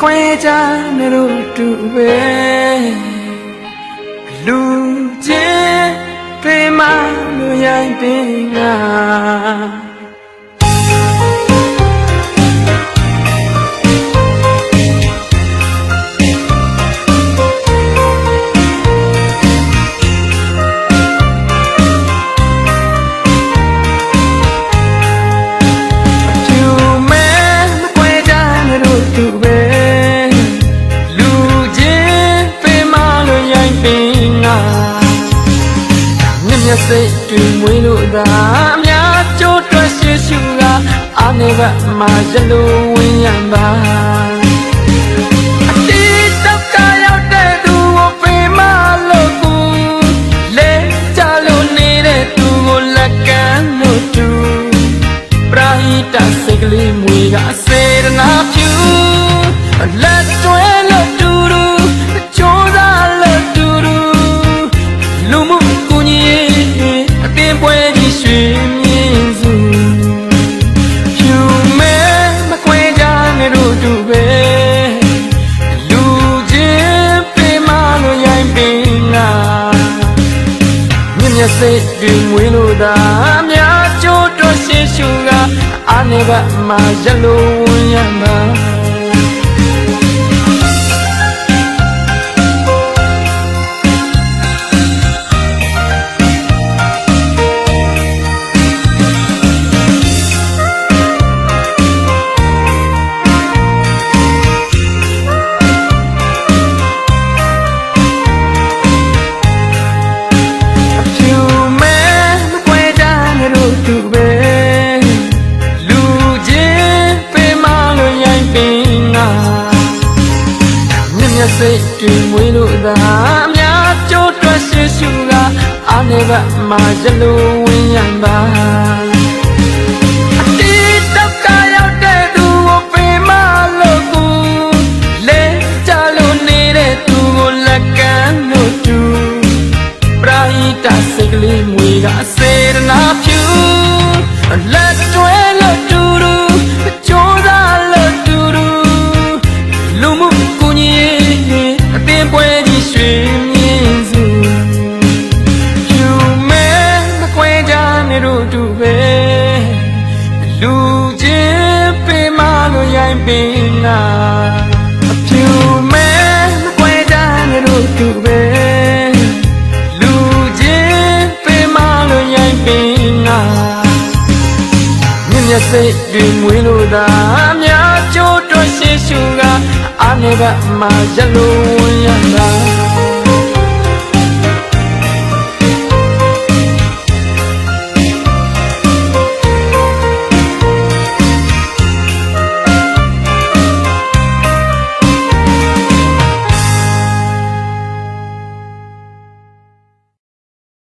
quê cha nè ru tu về lu chế về mà lu yai bên à say tu mui lu da mya cho twa shi shu ga ane ba ma jalu win yan ba ati tak ka yaw de tu wo pe ma lo ku le cha lu ni de tu wo la kan lo tu prahita sai kali mui ga se na phu la twe lo tu ru cho da lo tu ru lu mu ku niပွဲကြီးရွှေမြင့်စုဖြူမဲမခွဲကြနဲ့တို့တူပဲလူချင်းပေးမလို့ရိုင်းပင်ကမြင့်မြတ်စိတ်တွေမွေးလို့သာများကျိုးတော်ရှင်းရှုကအာနေဘမှာရလို့ဝင်ရမှာစိတ်တွေမွေးလို့သာများကျိုးတွက်ရှိရှုကအာနေဘမှာရလို့ဝင်ရမှာအတိတောက်ကရောက်တဲ့သူကိုပေးမလို့ကူလဲကြလို့နေတဲ့သူကိုလက်ကမ်းလို့တူပရာဟိတစိတ်ကလေးမွေးကစေရနာဖြူလက်တွဲလို့တူတူကြိုးစားလို့တူတူလူမှုကူညီပွဲကြီးရွှေမြင့်စုဖြူမဲမခွဲကြနဲ့တို့တူပဲလူချင်းပေးမလို့ရိုင်းပင်နာဖြူမဲမခွဲကြနဲ့တို့တူပဲလူချင်းပေးမလို့ရိုင်းပင်နာမြင့်မြတ်စိတ်တွေမွေးလို့သာများကျိုးတော်ရှိရှုကအာနေဘမှာရလို့ဝင်ရတာ